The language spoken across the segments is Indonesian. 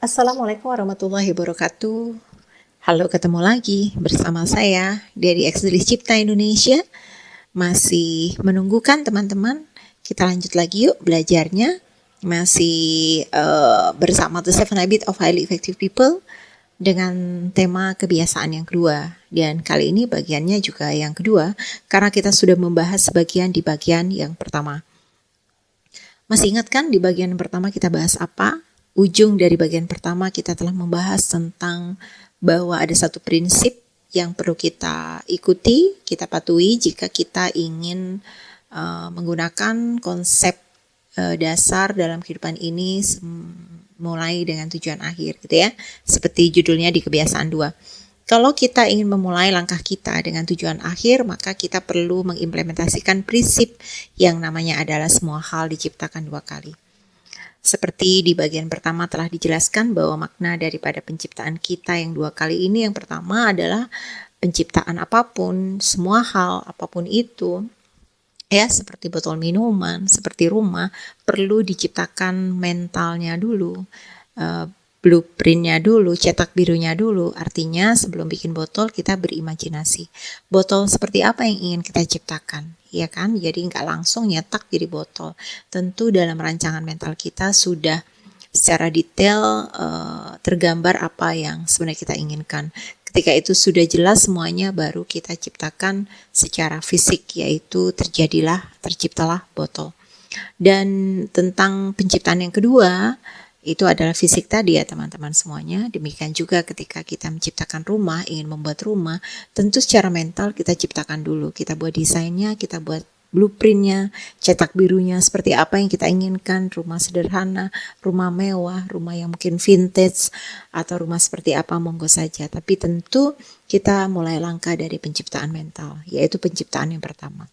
Assalamualaikum warahmatullahi wabarakatuh. Halo, ketemu lagi bersama saya dari Ekselis Cipta Indonesia. Masih menunggukan teman-teman. Kita lanjut lagi yuk belajarnya. Masih bersama The 7 Habits of Highly Effective People dengan tema kebiasaan yang kedua. Dan kali ini bagiannya juga yang kedua karena kita sudah membahas sebagian di bagian yang pertama. Masih ingat kan di bagian pertama kita bahas apa? Ujung dari bagian pertama kita telah membahas tentang bahwa ada satu prinsip yang perlu kita ikuti, kita patuhi jika kita ingin menggunakan konsep dasar dalam kehidupan ini mulai dengan tujuan akhir gitu ya. Seperti judulnya di kebiasaan 2. Kalau kita ingin memulai langkah kita dengan tujuan akhir, maka kita perlu mengimplementasikan prinsip yang namanya adalah semua hal diciptakan 2 kali. Seperti di bagian pertama telah dijelaskan bahwa makna daripada penciptaan kita yang 2 kali ini, yang pertama adalah penciptaan apapun, semua hal apapun itu, ya seperti botol minuman, seperti rumah, perlu diciptakan mentalnya dulu, blueprintnya dulu, cetak birunya dulu. Artinya sebelum bikin botol kita berimajinasi. Botol seperti apa yang ingin kita ciptakan, ya kan? Jadi nggak langsung nyetak jadi botol. Tentu dalam rancangan mental kita sudah secara detail tergambar apa yang sebenarnya kita inginkan. Ketika itu sudah jelas semuanya, baru kita ciptakan secara fisik, yaitu terciptalah botol. Dan tentang penciptaan yang kedua, itu adalah fisik tadi ya teman-teman semuanya. Demikian juga ketika kita menciptakan rumah, ingin membuat rumah, tentu secara mental kita ciptakan dulu. Kita buat desainnya, kita buat blueprintnya, cetak birunya seperti apa yang kita inginkan, rumah sederhana, rumah mewah, rumah yang mungkin vintage, atau rumah seperti apa monggo saja. Tapi tentu kita mulai langkah dari penciptaan mental, yaitu penciptaan yang pertama.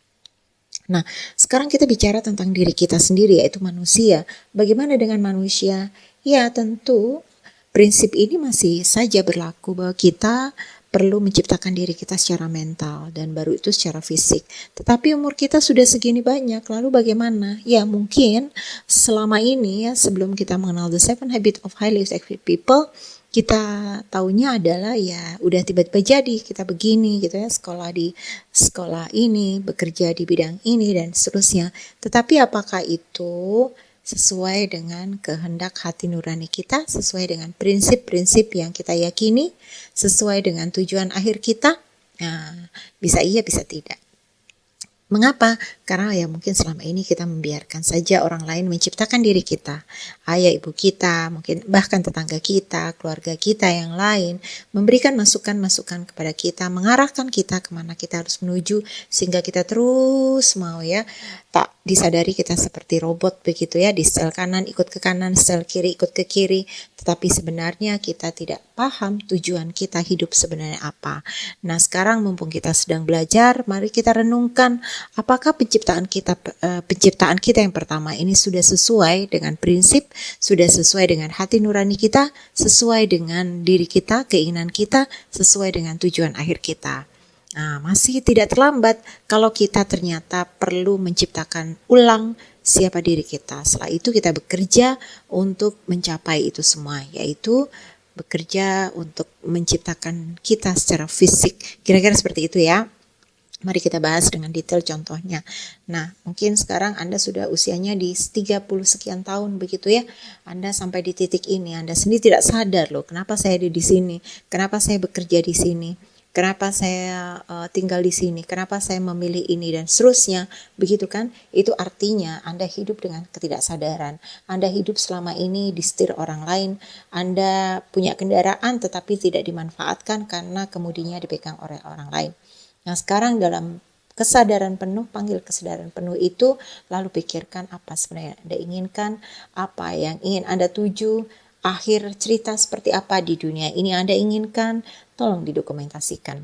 Nah, sekarang kita bicara tentang diri kita sendiri, yaitu manusia. Bagaimana dengan manusia? Ya, tentu prinsip ini masih saja berlaku bahwa kita perlu menciptakan diri kita secara mental dan baru itu secara fisik. Tetapi umur kita sudah segini banyak, lalu bagaimana? Ya, mungkin selama ini ya sebelum kita mengenal The 7 Habits of Highly Effective People, kita taunya adalah ya udah tiba-tiba jadi kita begini gitu ya, sekolah di sekolah ini, bekerja di bidang ini dan seterusnya. Tetapi apakah itu sesuai dengan kehendak hati nurani kita, sesuai dengan prinsip-prinsip yang kita yakini, sesuai dengan tujuan akhir kita? Nah, bisa iya, bisa tidak. Mengapa? Karena ya mungkin selama ini kita membiarkan saja orang lain menciptakan diri kita. Ayah ibu kita, mungkin bahkan tetangga kita, keluarga kita yang lain, memberikan masukan-masukan kepada kita, mengarahkan kita kemana kita harus menuju, sehingga kita terus mau ya, tak disadari kita seperti robot begitu ya, di sel kanan ikut ke kanan, sel kiri ikut ke kiri, tetapi sebenarnya kita tidak paham tujuan kita hidup sebenarnya apa. Nah sekarang mumpung kita sedang belajar, mari kita renungkan apakah penciptaan kita yang pertama ini sudah sesuai dengan prinsip, sudah sesuai dengan hati nurani kita, sesuai dengan diri kita, keinginan kita, sesuai dengan tujuan akhir kita. Nah, masih tidak terlambat kalau kita ternyata perlu menciptakan ulang siapa diri kita. Setelah itu kita bekerja untuk mencapai itu semua, yaitu bekerja untuk menciptakan kita secara fisik. Kira-kira seperti itu ya. Mari kita bahas dengan detail contohnya. Nah, mungkin sekarang Anda sudah usianya di 30 sekian tahun begitu ya. Anda sampai di titik ini, Anda sendiri tidak sadar loh, kenapa saya ada di sini? Kenapa saya bekerja di sini? Kenapa saya tinggal di sini? Kenapa saya memilih ini dan seterusnya? Begitu kan? Itu artinya Anda hidup dengan ketidaksadaran. Anda hidup selama ini disetir orang lain. Anda punya kendaraan tetapi tidak dimanfaatkan karena kemudinya dipegang oleh orang lain. Nah sekarang dalam kesadaran penuh, panggil kesadaran penuh itu, lalu pikirkan apa sebenarnya Anda inginkan, apa yang ingin Anda tuju, akhir cerita seperti apa di dunia ini Anda inginkan, tolong didokumentasikan.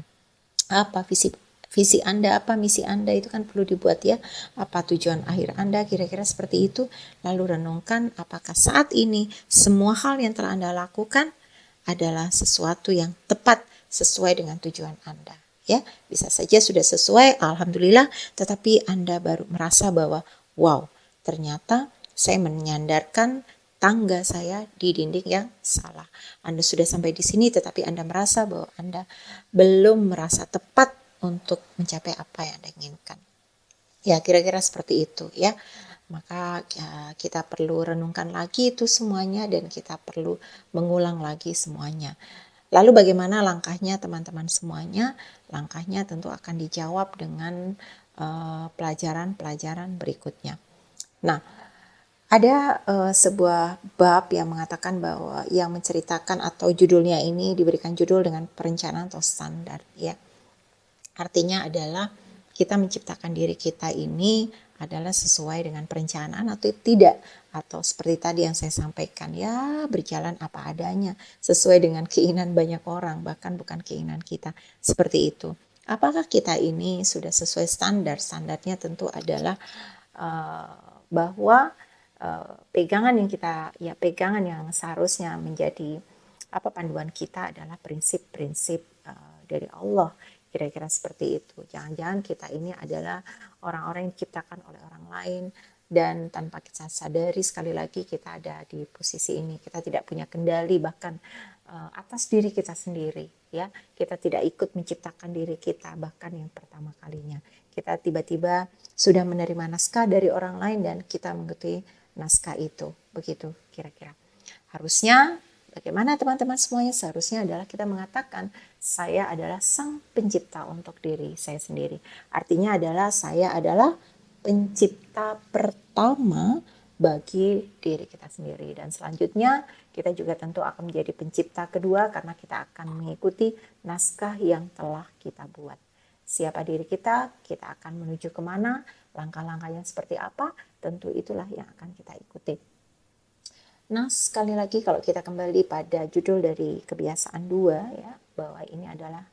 Apa visi Anda, apa misi Anda, itu kan perlu dibuat ya. Apa tujuan akhir Anda, kira-kira seperti itu. Lalu renungkan apakah saat ini semua hal yang telah Anda lakukan adalah sesuatu yang tepat sesuai dengan tujuan Anda. Ya, bisa saja sudah sesuai, alhamdulillah, tetapi Anda baru merasa bahwa wow, ternyata saya menyandarkan tangga saya di dinding yang salah. Anda sudah sampai di sini tetapi Anda merasa bahwa Anda belum merasa tepat untuk mencapai apa yang Anda inginkan. Ya, kira-kira seperti itu ya. Maka kita perlu renungkan lagi itu semuanya dan kita perlu mengulang lagi semuanya. Lalu bagaimana langkahnya teman-teman semuanya? Langkahnya tentu akan dijawab dengan pelajaran-pelajaran berikutnya. Nah, ada sebuah bab yang mengatakan bahwa yang menceritakan atau judulnya ini diberikan judul dengan perencanaan atau standar ya. Artinya adalah kita menciptakan diri kita ini adalah sesuai dengan perencanaan atau tidak, atau seperti tadi yang saya sampaikan ya, berjalan apa adanya sesuai dengan keinginan banyak orang, bahkan bukan keinginan kita, seperti itu. Apakah kita ini sudah sesuai standar? Standarnya tentu adalah bahwa pegangan yang seharusnya menjadi panduan kita adalah prinsip-prinsip dari Allah. Kira-kira seperti itu. Jangan-jangan kita ini adalah orang-orang yang diciptakan oleh orang lain dan tanpa kita sadari sekali lagi kita ada di posisi ini. Kita tidak punya kendali bahkan atas diri kita sendiri ya. Kita tidak ikut menciptakan diri kita bahkan yang pertama kalinya. Kita tiba-tiba sudah menerima naskah dari orang lain dan kita mengikuti naskah itu. Begitu kira-kira. Harusnya bagaimana teman-teman semuanya? Seharusnya adalah kita mengatakan saya adalah sang pencipta untuk diri saya sendiri. Artinya adalah saya adalah pencipta pertama bagi diri kita sendiri. Dan selanjutnya kita juga tentu akan menjadi pencipta kedua karena kita akan mengikuti naskah yang telah kita buat. Siapa diri kita akan menuju kemana, langkah-langkah yang seperti apa, tentu itulah yang akan kita ikuti. Nah, sekali lagi kalau kita kembali pada judul dari kebiasaan 2 ya, bahwa ini adalah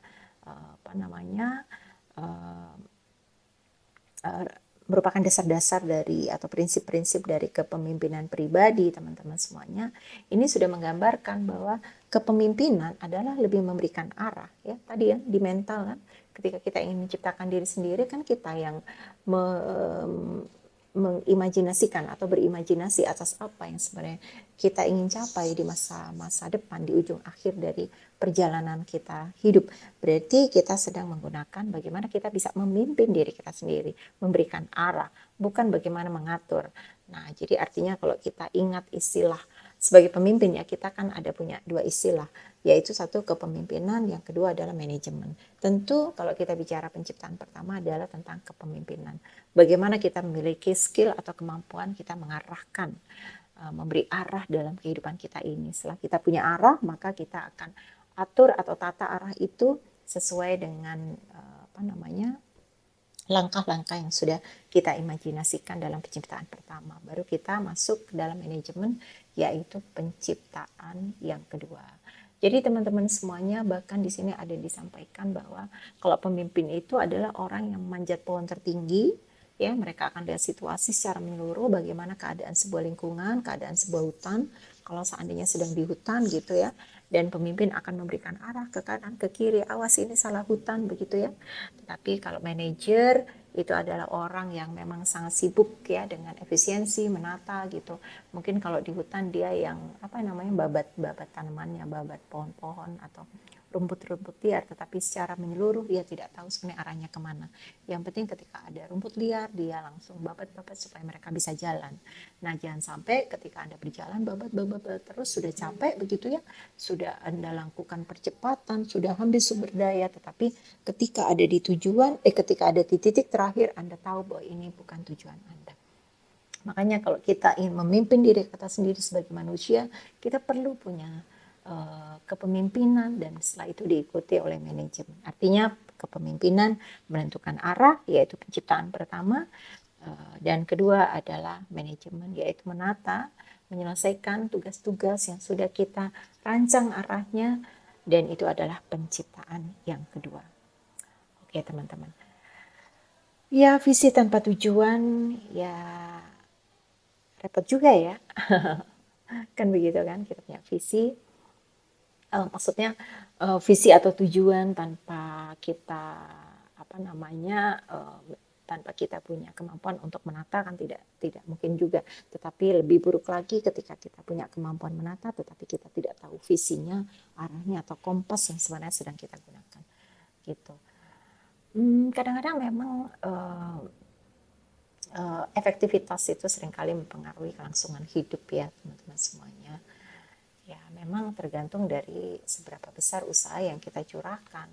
merupakan dasar-dasar dari atau prinsip-prinsip dari kepemimpinan pribadi teman-teman semuanya. Ini sudah menggambarkan bahwa kepemimpinan adalah lebih memberikan arah ya. Tadi ya di mental kan, ketika kita ingin menciptakan diri sendiri kan kita yang mengimajinasikan atau berimajinasi atas apa yang sebenarnya kita ingin capai di masa depan, di ujung akhir dari perjalanan kita hidup. Berarti kita sedang menggunakan bagaimana kita bisa memimpin diri kita sendiri, memberikan arah, bukan bagaimana mengatur. Nah, jadi artinya kalau kita ingat istilah sebagai pemimpin ya, kita kan ada punya 2 istilah, yaitu satu kepemimpinan, yang kedua adalah manajemen. Tentu kalau kita bicara penciptaan pertama adalah tentang kepemimpinan. Bagaimana kita memiliki skill atau kemampuan kita mengarahkan, memberi arah dalam kehidupan kita ini. Setelah kita punya arah, maka kita akan atur atau tata arah itu sesuai dengan langkah-langkah yang sudah kita imajinasikan dalam penciptaan pertama. Baru kita masuk ke dalam manajemen, yaitu penciptaan yang kedua. Jadi teman-teman semuanya, bahkan di sini ada disampaikan bahwa kalau pemimpin itu adalah orang yang memanjat pohon tertinggi, ya mereka akan lihat situasi secara menyeluruh, bagaimana keadaan sebuah lingkungan, keadaan sebuah hutan, kalau seandainya sedang di hutan gitu ya, dan pemimpin akan memberikan arah ke kanan ke kiri, awas ini salah hutan begitu ya. Tetapi kalau manajer itu adalah orang yang memang sangat sibuk ya dengan efisiensi menata gitu. Mungkin kalau di hutan dia yang babat tanamannya, babat pohon-pohon atau rumput-rumput liar, tetapi secara menyeluruh dia tidak tahu sebenarnya arahnya kemana. Yang penting ketika ada rumput liar dia langsung babat-babat supaya mereka bisa jalan. Nah, jangan sampai ketika Anda berjalan babat terus, sudah capek begitu ya, sudah Anda lakukan percepatan, sudah habis sumber daya, tetapi ketika ada di tujuan, ketika ada di titik terakhir Anda tahu bahwa ini bukan tujuan Anda. Makanya kalau kita ingin memimpin diri kita sendiri sebagai manusia, kita perlu punya kepemimpinan dan setelah itu diikuti oleh manajemen. Artinya kepemimpinan menentukan arah, yaitu penciptaan pertama, dan kedua adalah manajemen, yaitu menata, menyelesaikan tugas-tugas yang sudah kita rancang arahnya, dan itu adalah penciptaan yang kedua. Oke teman-teman. Ya, visi tanpa tujuan ya repot juga ya. Kan begitu kan, kita punya visi, maksudnya visi atau tujuan tanpa kita tanpa kita punya kemampuan untuk menata kan tidak mungkin juga. Tetapi lebih buruk lagi ketika kita punya kemampuan menata tetapi kita tidak tahu visinya, arahnya atau kompas yang sebenarnya sedang kita gunakan gitu. Kadang-kadang memang efektivitas itu seringkali mempengaruhi kelangsungan hidup ya teman-teman semuanya. Ya memang tergantung dari seberapa besar usaha yang kita curahkan.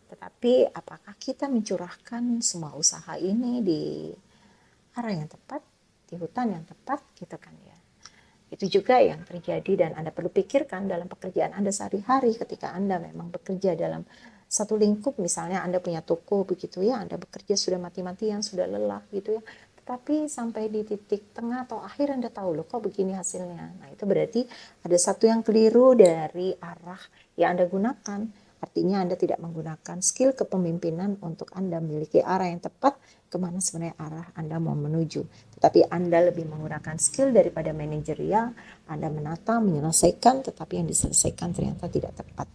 Tetapi apakah kita mencurahkan semua usaha ini di arah yang tepat, di hutan yang tepat gitu kan ya. Itu juga yang terjadi dan Anda perlu pikirkan dalam pekerjaan Anda sehari-hari ketika Anda memang bekerja dalam satu lingkup, misalnya Anda punya toko begitu ya, Anda bekerja sudah mati-matian, sudah lelah gitu ya. Tetapi sampai di titik tengah atau akhir Anda tahu loh kok begini hasilnya. Nah itu berarti ada satu yang keliru dari arah yang Anda gunakan. Artinya Anda tidak menggunakan skill kepemimpinan untuk Anda memiliki arah yang tepat kemana sebenarnya arah Anda mau menuju. Tetapi Anda lebih menggunakan skill daripada manajerial, Anda menata, menyelesaikan, tetapi yang diselesaikan ternyata tidak tepat.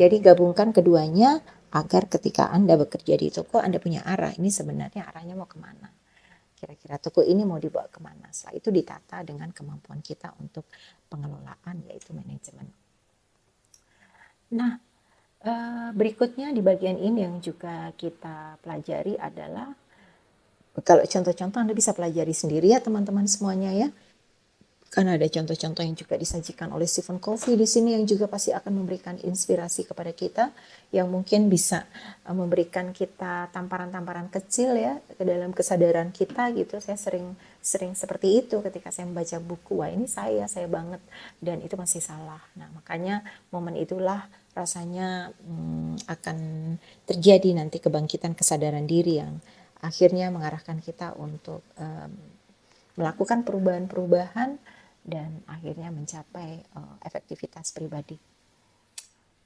Jadi gabungkan keduanya agar ketika Anda bekerja di toko, Anda punya arah. Ini sebenarnya arahnya mau kemana? Kira-kira toko ini mau dibawa kemana? Setelah itu ditata dengan kemampuan kita untuk pengelolaan, yaitu manajemen. Nah, berikutnya di bagian ini yang juga kita pelajari adalah, kalau contoh-contoh Anda bisa pelajari sendiri ya teman-teman semuanya ya. Karena ada contoh-contoh yang juga disajikan oleh Stephen Covey di sini yang juga pasti akan memberikan inspirasi kepada kita, yang mungkin bisa memberikan kita tamparan-tamparan kecil ya ke dalam kesadaran kita gitu. Saya sering seperti itu ketika saya membaca buku, wah ini saya banget dan itu masih salah. Nah makanya momen itulah rasanya akan terjadi nanti kebangkitan kesadaran diri yang akhirnya mengarahkan kita untuk melakukan perubahan-perubahan dan akhirnya mencapai efektivitas pribadi.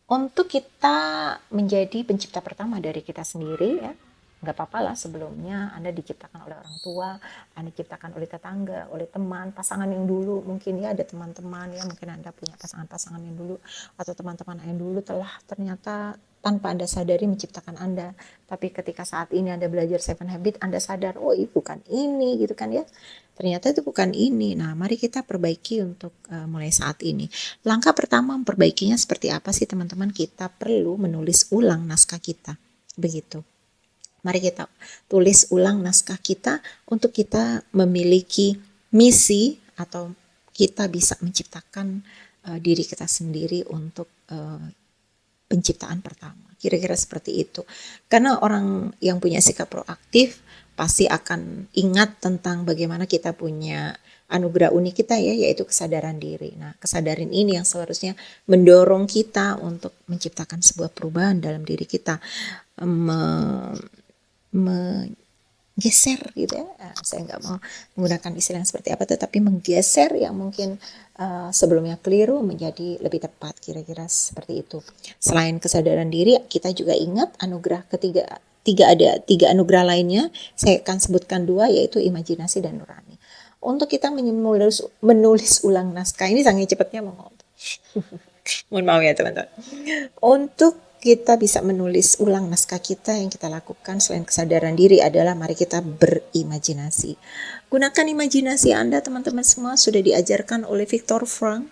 Untuk kita menjadi pencipta pertama dari kita sendiri ya, nggak apa-apa lah sebelumnya Anda diciptakan oleh orang tua, Anda diciptakan oleh tetangga, oleh teman, pasangan yang dulu, mungkin ya ada teman-teman ya, mungkin Anda punya pasangan-pasangan yang dulu atau teman-teman yang dulu telah ternyata tanpa Anda sadari menciptakan Anda. Tapi ketika saat ini Anda belajar 7 Habit, Anda sadar, oh ini bukan ini gitu kan ya. Ternyata itu bukan ini. Nah, mari kita perbaiki untuk mulai saat ini. Langkah pertama memperbaikinya seperti apa sih teman-teman? Kita perlu menulis ulang naskah kita. Begitu. Mari kita tulis ulang naskah kita untuk kita memiliki misi atau kita bisa menciptakan diri kita sendiri untuk penciptaan pertama. Kira-kira seperti itu. Karena orang yang punya sikap proaktif pasti akan ingat tentang bagaimana kita punya anugerah unik kita ya, yaitu kesadaran diri. Nah, kesadaran ini yang seharusnya mendorong kita untuk menciptakan sebuah perubahan dalam diri kita, menggeser gitu ya. Saya nggak mau menggunakan istilah yang seperti apa, tetapi menggeser yang mungkin sebelumnya keliru menjadi lebih tepat, kira-kira seperti itu. Selain kesadaran diri, kita juga ingat anugerah ketiga, ada tiga anugerah lainnya. Saya akan sebutkan 2, yaitu imajinasi dan nurani. Untuk kita menulis ulang naskah ini sangat cepatnya mohon maaf ya teman-teman. Untuk kita bisa menulis ulang naskah kita, yang kita lakukan selain kesadaran diri adalah mari kita berimajinasi. Gunakan imajinasi Anda teman-teman semua, sudah diajarkan oleh Viktor Frankl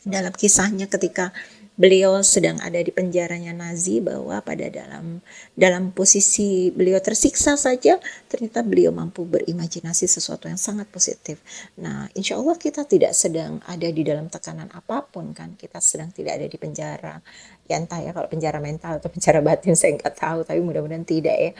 dalam kisahnya ketika beliau sedang ada di penjaranya Nazi, bahwa pada dalam posisi beliau tersiksa saja ternyata beliau mampu berimajinasi sesuatu yang sangat positif. Nah, insya Allah kita tidak sedang ada di dalam tekanan apapun kan, kita sedang tidak ada di penjara ya, entah ya kalau penjara mental atau penjara batin saya nggak tahu, tapi mudah-mudahan tidak ya.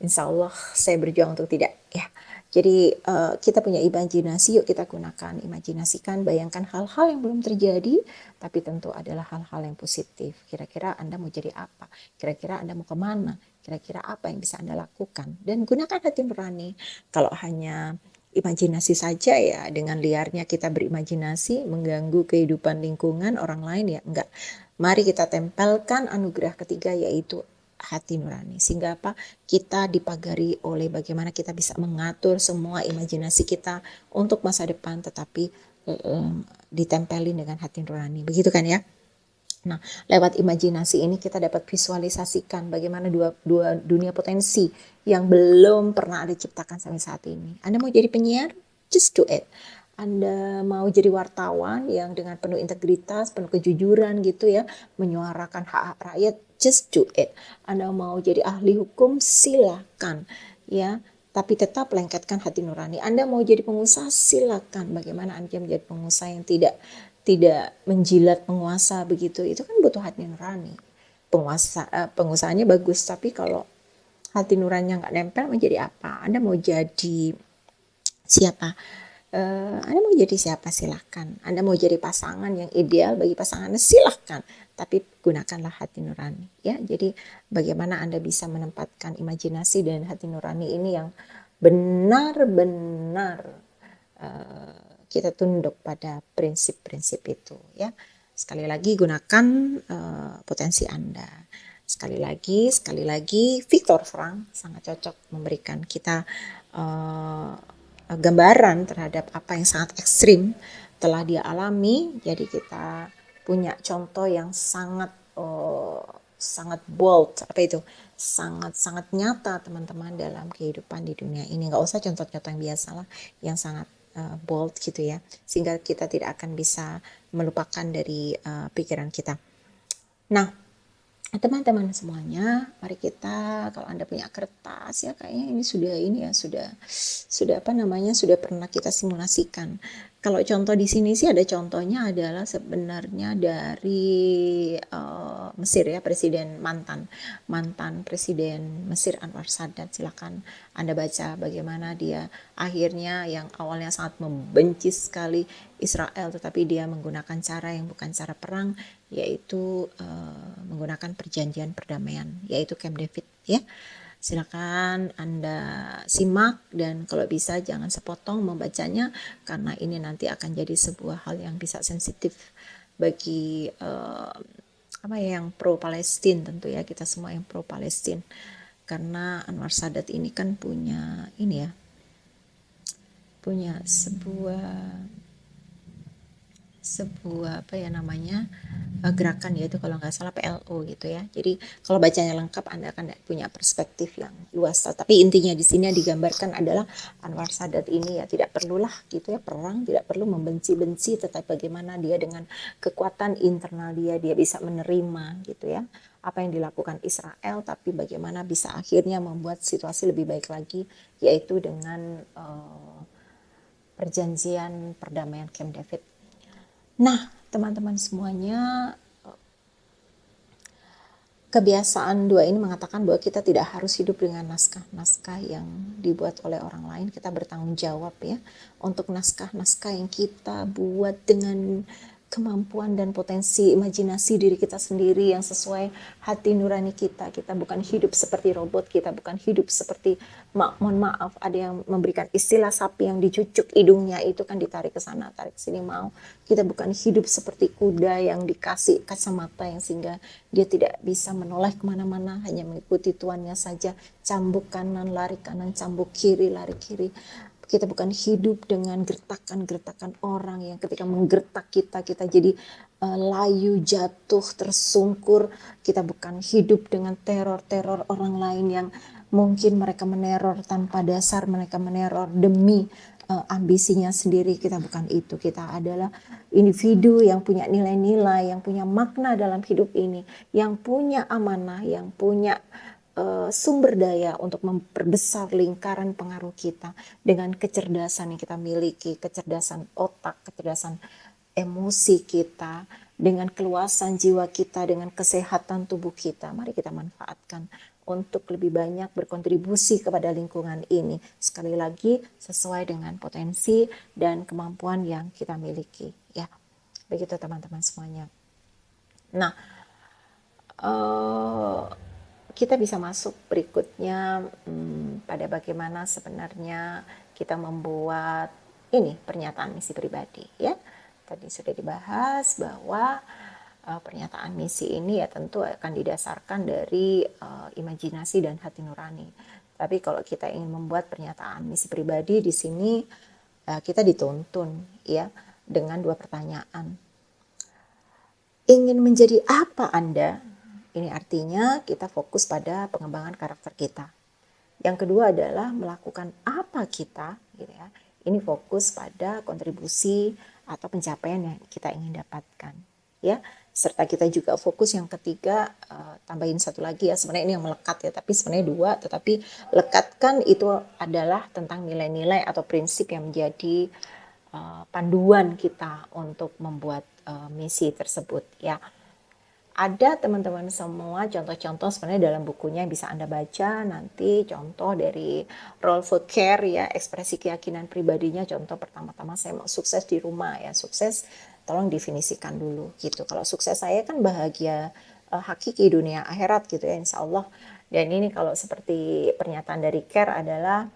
Insya Allah saya berjuang untuk tidak ya. Jadi kita punya imajinasi, yuk kita gunakan, imajinasikan, bayangkan hal-hal yang belum terjadi, tapi tentu adalah hal-hal yang positif. Kira-kira Anda mau jadi apa? Kira-kira Anda mau kemana? Kira-kira apa yang bisa Anda lakukan? Dan gunakan hati nurani. Kalau hanya imajinasi saja ya, dengan liarnya kita berimajinasi, mengganggu kehidupan lingkungan orang lain ya, enggak. Mari kita tempelkan anugerah ketiga, yaitu hati nurani, sehingga apa, kita dipagari oleh bagaimana kita bisa mengatur semua imajinasi kita untuk masa depan, tetapi ditempelin dengan hati nurani, begitu kan ya. Nah, lewat imajinasi ini kita dapat visualisasikan bagaimana dua dunia potensi yang belum pernah Anda ciptakan sampai saat ini. Anda mau jadi penyiar? Just do it. Anda mau jadi wartawan yang dengan penuh integritas, penuh kejujuran gitu ya, menyuarakan hak-hak rakyat? Just do it. Anda mau jadi ahli hukum? Silakan ya. Tapi tetap lengketkan hati nurani. Anda mau jadi pengusaha? Silakan. Bagaimana Anda menjadi pengusaha yang tidak menjilat penguasa begitu, itu kan butuh hati nurani. Pengusahanya bagus, tapi kalau hati nuraninya nggak nempel, menjadi apa? Anda mau jadi siapa? Anda mau jadi siapa? Silahkan. Anda mau jadi pasangan yang ideal bagi pasangan, silahkan. Tapi gunakanlah hati nurani. Ya, jadi bagaimana Anda bisa menempatkan imajinasi dan hati nurani ini yang benar-benar kita tunduk pada prinsip-prinsip itu ya. Sekali lagi gunakan potensi Anda. Sekali lagi Viktor Frankl sangat cocok memberikan kita gambaran terhadap apa yang sangat ekstrim telah dia alami. Jadi kita punya contoh yang sangat bold, sangat nyata teman-teman dalam kehidupan di dunia ini. Nggak usah contoh-contoh yang biasa lah, yang sangat bold gitu ya, sehingga kita tidak akan bisa melupakan dari pikiran kita. Nah, teman-teman semuanya, mari kita, kalau Anda punya kertas ya, kayaknya ini sudah pernah kita simulasikan. Kalau contoh di sini sih ada contohnya adalah sebenarnya dari Mesir ya, mantan presiden Mesir Anwar Sadat. Silakan Anda baca bagaimana dia akhirnya yang awalnya sangat membenci sekali Israel, tetapi dia menggunakan cara yang bukan cara perang, yaitu menggunakan perjanjian perdamaian, yaitu Camp David ya. Silakan Anda simak, dan kalau bisa jangan sepotong membacanya, karena ini nanti akan jadi sebuah hal yang bisa sensitif bagi yang pro Palestina tentu ya, kita semua yang pro Palestina, karena Anwar Sadat ini kan punya sebuah gerakan, yaitu kalau nggak salah PLO gitu ya. Jadi kalau bacanya lengkap Anda akan punya perspektif yang luas. Tapi intinya di sini yang digambarkan adalah Anwar Sadat ini ya tidak perlulah gitu ya perang, tidak perlu membenci-benci, tetapi bagaimana dia dengan kekuatan internal dia bisa menerima gitu ya apa yang dilakukan Israel, tapi bagaimana bisa akhirnya membuat situasi lebih baik lagi, yaitu dengan perjanjian perdamaian Camp David. Nah, teman-teman semuanya, kebiasaan dua ini mengatakan bahwa kita tidak harus hidup dengan naskah-naskah yang dibuat oleh orang lain. Kita bertanggung jawab ya untuk naskah-naskah yang kita buat dengan kemampuan dan potensi imajinasi diri kita sendiri yang sesuai hati nurani kita. Kita bukan hidup seperti robot, kita bukan hidup seperti, mohon maaf, ada yang memberikan istilah sapi yang dicucuk hidungnya itu kan ditarik ke sana, tarik ke sini mau. Kita bukan hidup seperti kuda yang dikasih kacamata yang sehingga dia tidak bisa menoleh kemana-mana, hanya mengikuti tuannya saja, cambuk kanan, lari kanan, cambuk kiri, lari kiri. Kita bukan hidup dengan gertakan-gertakan orang yang ketika menggertak kita jadi layu, jatuh, tersungkur. Kita bukan hidup dengan teror-teror orang lain yang mungkin mereka meneror tanpa dasar, mereka meneror demi ambisinya sendiri. Kita bukan itu. Kita adalah individu yang punya nilai-nilai, yang punya makna dalam hidup ini, yang punya amanah, yang punya sumber daya untuk memperbesar lingkaran pengaruh kita dengan kecerdasan yang kita miliki, kecerdasan otak, kecerdasan emosi kita, dengan keluasan jiwa kita, dengan kesehatan tubuh kita. Mari kita manfaatkan untuk lebih banyak berkontribusi kepada lingkungan ini. Sekali lagi sesuai dengan potensi dan kemampuan yang kita miliki. Ya, begitu teman-teman semuanya. Nah, kita bisa masuk berikutnya pada bagaimana sebenarnya kita membuat ini pernyataan misi pribadi ya. Tadi sudah dibahas bahwa pernyataan misi ini ya tentu akan didasarkan dari imajinasi dan hati nurani. Tapi kalau kita ingin membuat pernyataan misi pribadi di sini kita dituntun ya dengan dua pertanyaan. ingin menjadi apa Anda? Ini artinya kita fokus pada pengembangan karakter kita. Yang kedua adalah melakukan apa kita, gitu ya. Ini fokus pada kontribusi atau pencapaian yang kita ingin dapatkan, ya. Serta kita juga fokus yang ketiga, tambahin satu lagi ya, sebenarnya ini yang melekat ya, tapi sebenarnya dua, tetapi lekatkan itu adalah tentang nilai-nilai atau prinsip yang menjadi panduan kita untuk membuat misi tersebut ya. Ada teman-teman semua contoh-contoh sebenarnya dalam bukunya bisa Anda baca nanti, contoh dari Rolf Kerr ya, ekspresi keyakinan pribadinya. Contoh pertama-tama, saya mau sukses di rumah ya. Sukses tolong definisikan dulu gitu. Kalau sukses saya kan bahagia hakiki dunia akhirat gitu ya, insya Allah. Dan ini kalau seperti pernyataan dari Kerr adalah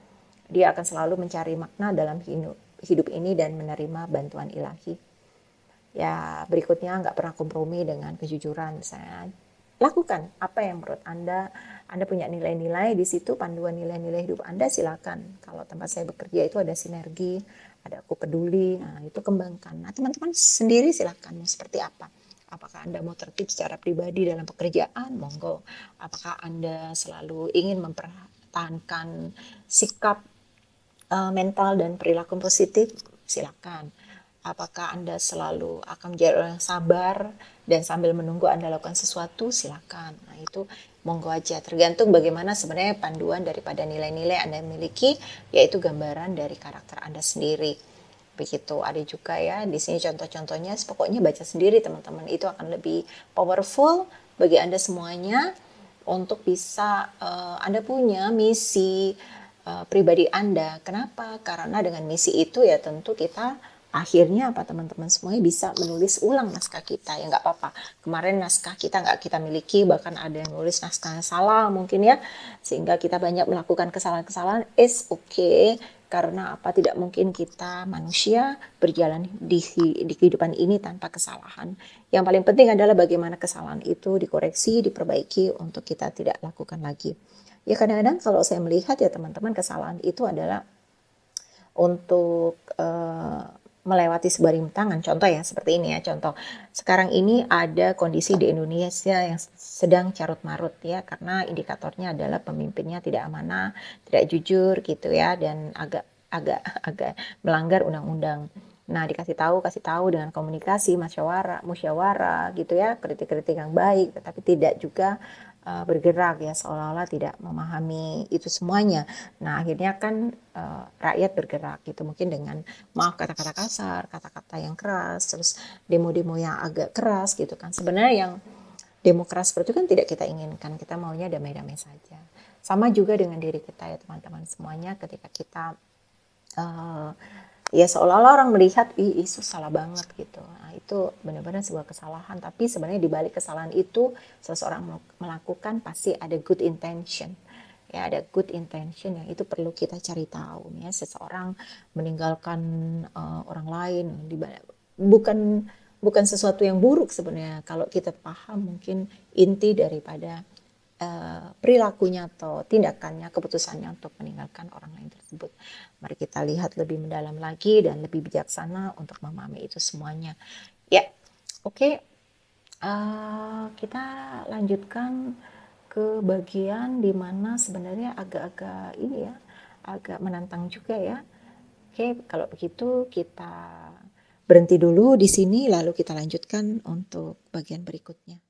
dia akan selalu mencari makna dalam hidup ini dan menerima bantuan ilahi. Ya, berikutnya nggak pernah kompromi dengan kejujuran. Saya lakukan apa yang menurut Anda punya nilai-nilai di situ, panduan nilai-nilai hidup Anda, silakan. Kalau tempat saya bekerja itu ada sinergi, ada aku peduli, nah itu kembangkan. Nah, teman-teman sendiri silakan mau seperti apa. Apakah Anda mau tertib secara pribadi dalam pekerjaan? Monggo. Apakah Anda selalu ingin mempertahankan sikap mental dan perilaku positif? Silakan. Apakah Anda selalu akan menjadi orang yang sabar dan sambil menunggu Anda lakukan sesuatu? Silakan. Nah, itu monggo aja. Tergantung bagaimana sebenarnya panduan daripada nilai-nilai Anda miliki, yaitu gambaran dari karakter Anda sendiri. Begitu. Ada juga ya di sini contoh-contohnya. Pokoknya baca sendiri teman-teman. Itu akan lebih powerful bagi Anda semuanya untuk bisa Anda punya misi pribadi Anda. Kenapa? Karena dengan misi itu ya tentu kita akhirnya apa teman-teman semuanya bisa menulis ulang naskah kita ya, nggak apa-apa. Kemarin naskah kita nggak kita miliki, bahkan ada yang nulis naskahnya salah mungkin ya, sehingga kita banyak melakukan kesalahan-kesalahan. Is okay, karena apa, tidak mungkin kita manusia berjalan di kehidupan ini tanpa kesalahan. Yang paling penting adalah bagaimana kesalahan itu dikoreksi, diperbaiki untuk kita tidak lakukan lagi. Ya kadang-kadang kalau saya melihat ya teman-teman, kesalahan itu adalah untuk melewati sebuah rintangan. Contoh ya seperti ini ya, contoh sekarang ini ada kondisi di Indonesia yang sedang carut marut ya, karena indikatornya adalah pemimpinnya tidak amanah, tidak jujur gitu ya, dan agak melanggar undang-undang. Nah, kasih tahu dengan komunikasi, musyawarah gitu ya, kritik-kritik yang baik, tetapi tidak juga bergerak ya, seolah-olah tidak memahami itu semuanya. Nah, akhirnya kan rakyat bergerak gitu, mungkin dengan maaf kata-kata kasar, kata-kata yang keras, terus demo-demo yang agak keras gitu kan. Sebenarnya yang demo keras seperti itu kan tidak kita inginkan, kita maunya damai-damai saja. Sama juga dengan diri kita ya teman-teman semuanya, ketika kita ya seolah-olah orang melihat itu salah banget gitu. Nah, itu benar-benar sebuah kesalahan, tapi sebenarnya di balik kesalahan itu seseorang melakukan pasti ada good intention. Ya, ada good intention yang itu perlu kita cari tahu ya. Seseorang meninggalkan orang lain bukan bukan sesuatu yang buruk sebenarnya kalau kita paham mungkin inti daripada perilakunya atau tindakannya, keputusannya untuk meninggalkan orang lain tersebut. Mari kita lihat lebih mendalam lagi dan lebih bijaksana untuk memahami itu semuanya. Ya, oke. Kita lanjutkan ke bagian di mana sebenarnya agak-agak ini ya, agak menantang juga ya. Oke, kalau begitu kita berhenti dulu di sini lalu kita lanjutkan untuk bagian berikutnya.